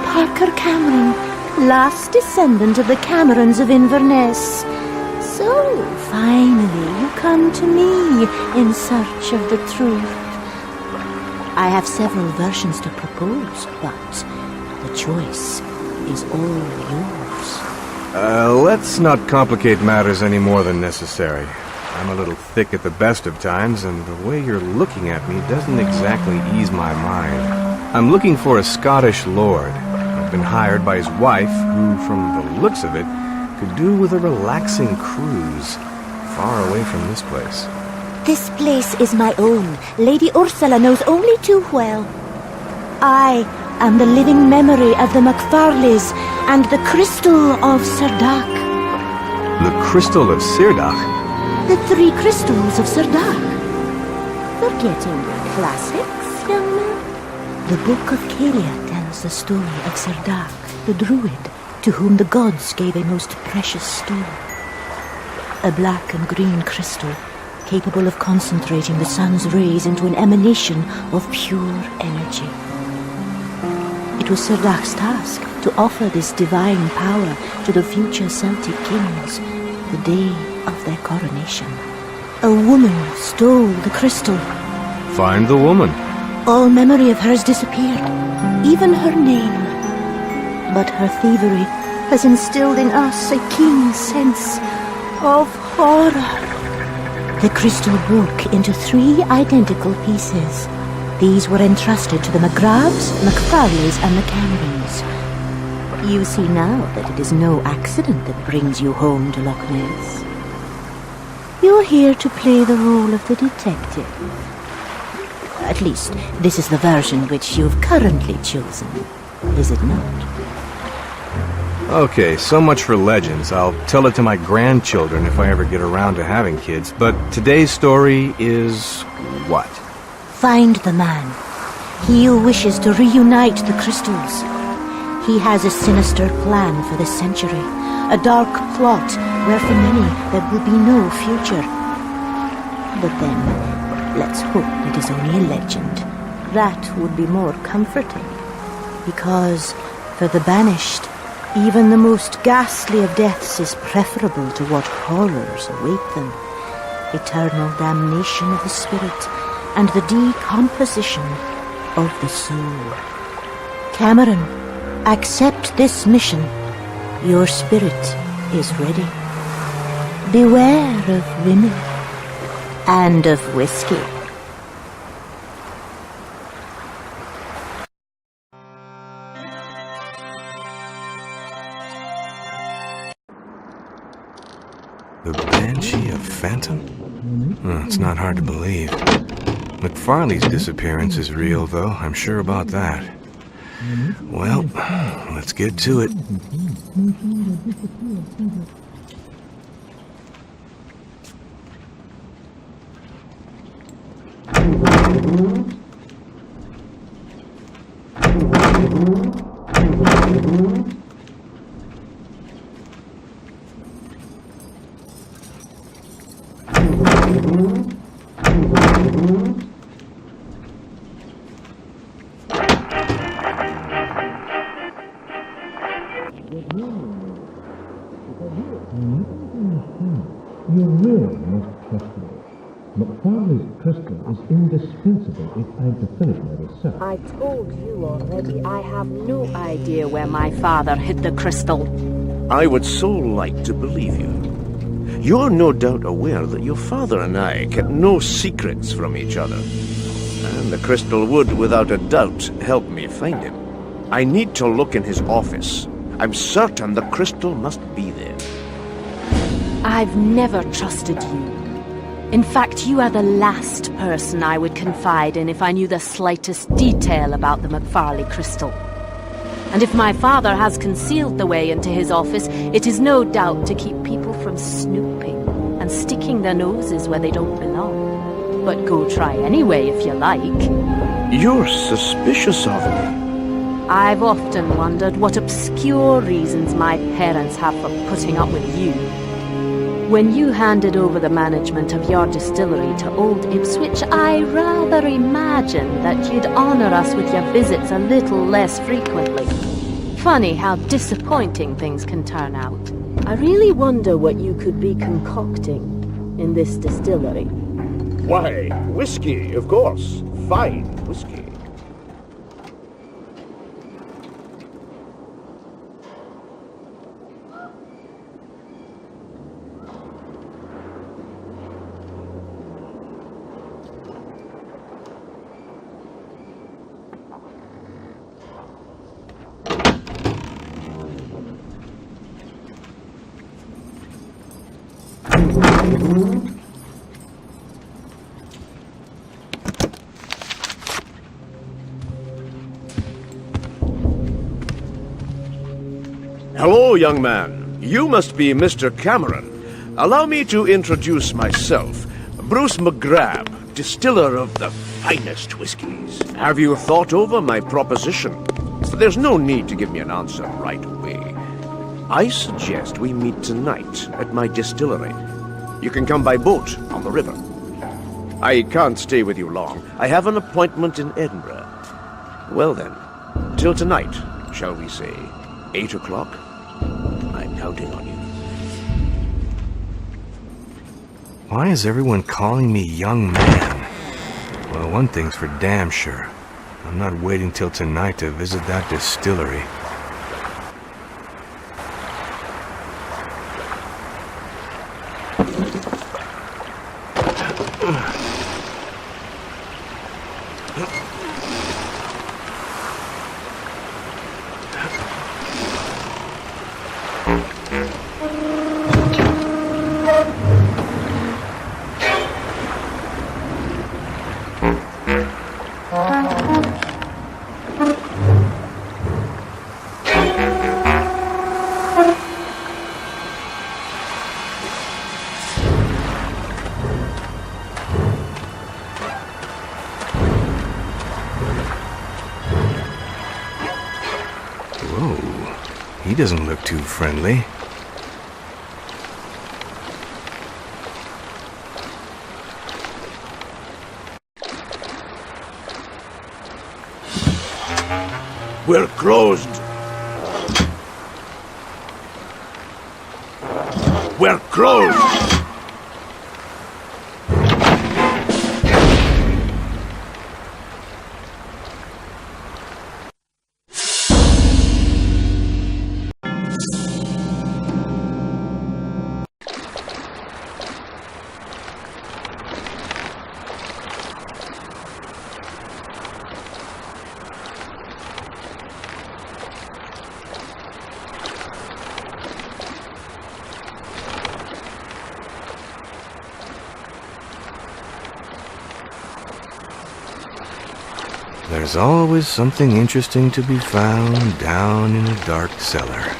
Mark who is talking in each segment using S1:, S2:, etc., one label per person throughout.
S1: Parker Cameron, last descendant of the Camerons of Inverness. So, finally, you come to me in search of the truth. I have several versions to propose, but the choice is all yours.
S2: Let's not complicate matters any more than necessary. I'm a little thick at the best of times, and the way you're looking at me doesn't exactly ease my mind. I'm looking for a Scottish lord. I've been hired by his wife, who, from the looks of it, could do with a relaxing cruise far away from this place.
S1: This place is my own. Lady Ursula knows only too well. I am the living memory of the MacFarlanes and the crystal of Serdach.
S2: The crystal of Serdach?
S1: The 3 crystals of Serdach. Forgetting your classics, young man? The Book of Calia tells the story of Serdach, the druid, to whom the gods gave a most precious stone. A black and green crystal, capable of concentrating the sun's rays into an emanation of pure energy. It was Serdach's task to offer this divine power to the future Celtic kings, the day of their coronation. A woman stole the crystal.
S2: Find the woman.
S1: All memory of hers disappeared, even her name. But her thievery has instilled in us a keen sense of horror. The crystal broke into 3 identical pieces. These were entrusted to the McGraths, MacFarlanes, and the Camerons. You see now that it is no accident that brings you home to Loch Ness. You're here to play the role of the detective. At least, this is the version which you've currently chosen, is it not?
S2: Okay, so much for legends. I'll tell it to my grandchildren if I ever get around to having kids. But today's story is what?
S1: Find the man. He who wishes to reunite the crystals. He has a sinister plan for the century. A dark plot where for many there will be no future. But then, let's hope it is only a legend. That would be more comforting. Because for the banished, even the most ghastly of deaths is preferable to what horrors await them. Eternal damnation of the spirit and the decomposition of the soul. Cameron, accept this mission. Your spirit is ready. Beware of women and of whiskey.
S2: The Banshee of Phantom? It's not hard to believe. McFarlane's disappearance is real, though. I'm sure about that. Well, let's get to it.
S3: You really must trust me. McFarley's crystal is indispensable if I'm to finish my research.
S1: I told you already, I have no idea where my father hid the crystal.
S4: I would so like to believe you. You're no doubt aware that your father and I kept no secrets from each other. And the crystal would, without a doubt, help me find him. I need to look in his office. I'm certain the crystal must be there.
S1: I've never trusted you. In fact, you are the last person I would confide in if I knew the slightest detail about the McFarley crystal. And if my father has concealed the way into his office, it is no doubt to keep people from snooping and sticking their noses where they don't belong. But go try anyway if you like.
S4: You're suspicious of me.
S1: I've often wondered what obscure reasons my parents have for putting up with you. When you handed over the management of your distillery to Old Ipswich, I rather imagined that you'd honor us with your visits a little less frequently. Funny how disappointing things can turn out. I really wonder what you could be concocting in this distillery.
S4: Why, whiskey, of course. Fine whiskey. Hello, young man. You must be Mr. Cameron. Allow me to introduce myself. Bruce McGrath, distiller of the finest whiskies. Have you thought over my proposition? There's no need to give me an answer right away. I suggest we meet tonight at my distillery. You can come by boat on the river. I can't stay with you long. I have an appointment in Edinburgh. Well then, till tonight, shall we say 8 o'clock? I'm counting on you.
S2: Why is everyone calling me young man? Well, one thing's for damn sure. I'm not waiting till tonight to visit that distillery. Whoa, he doesn't look too friendly.
S4: We're closed. We're closed.
S2: There's always something interesting to be found down in a dark cellar.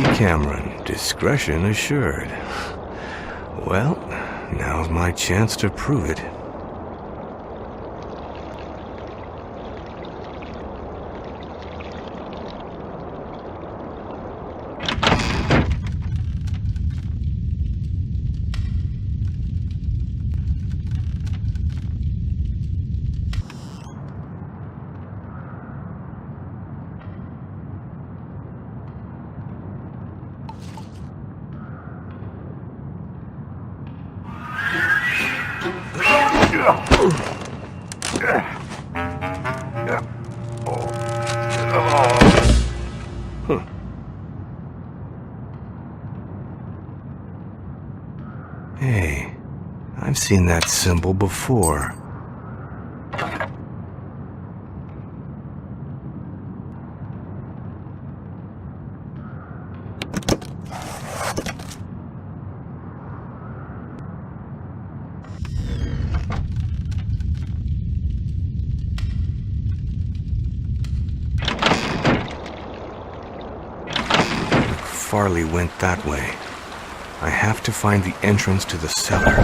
S2: Cameron, discretion assured. Well, now's my chance to prove it. Hey, I've seen that symbol before. Farley went that way. I have to find the entrance to the cellar.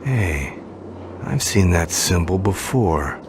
S2: Hey, I've seen that symbol before.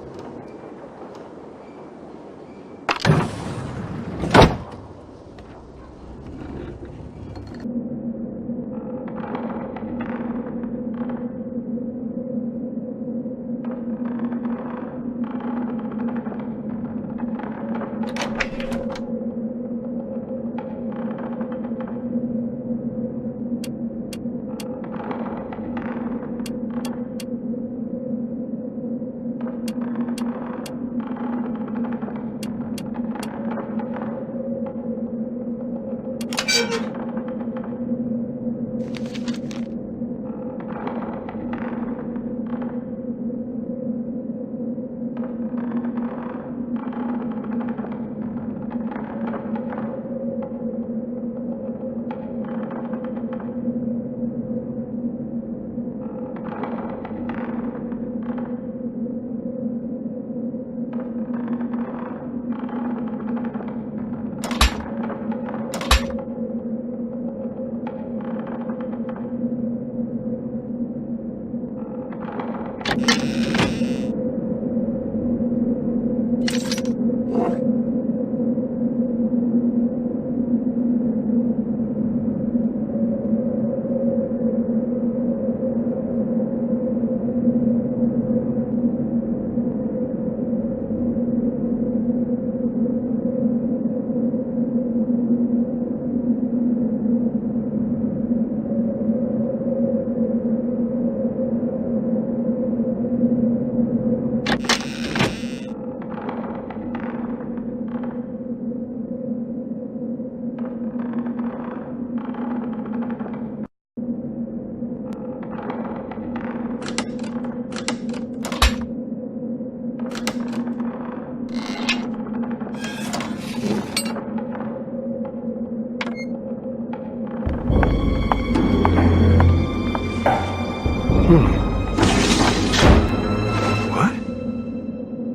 S2: What?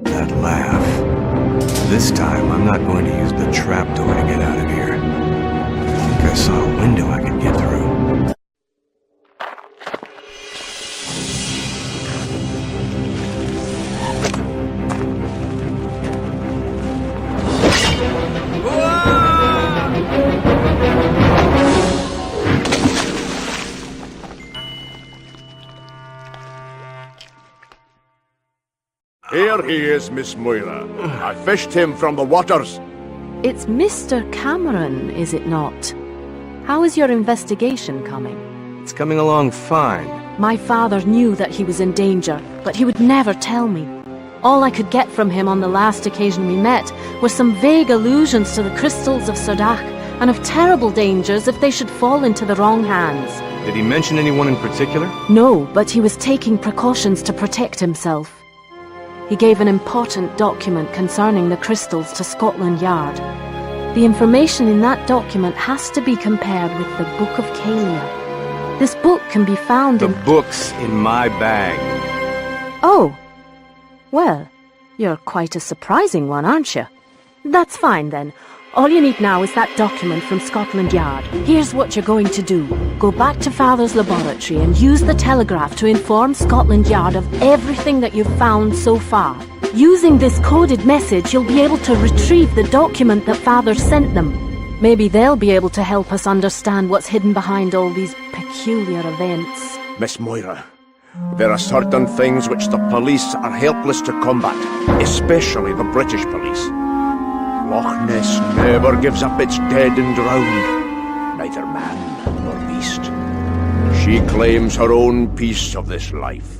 S2: That laugh. This time, I'm not going to use the trapdoor to get out of here. I think I saw a window I could get through.
S4: Here he is, Miss Moira. I fished him from the waters.
S5: It's Mr. Cameron, is it not? How is your investigation coming?
S2: It's coming along fine.
S5: My father knew that he was in danger, but he would never tell me. All I could get from him on the last occasion we met were some vague allusions to the crystals of Sodak, and of terrible dangers if they should fall into the wrong hands.
S2: Did he mention anyone in particular?
S5: No, but he was taking precautions to protect himself. He gave an important document concerning the crystals to Scotland Yard. The information in that document has to be compared with the Book of Calia. This book can be found
S2: The
S5: in...
S2: book's in my bag.
S5: Oh. Well, you're quite a surprising one, aren't you? That's fine, then. All you need now is that document from Scotland Yard. Here's what you're going to do. Go back to Father's laboratory and use the telegraph to inform Scotland Yard of everything that you've found so far. Using this coded message, you'll be able to retrieve the document that Father sent them. Maybe they'll be able to help us understand what's hidden behind all these peculiar events.
S4: Miss Moira, there are certain things which the police are helpless to combat, especially the British police. Loch Ness never gives up its dead and drowned, neither man nor beast. She claims her own piece of this life.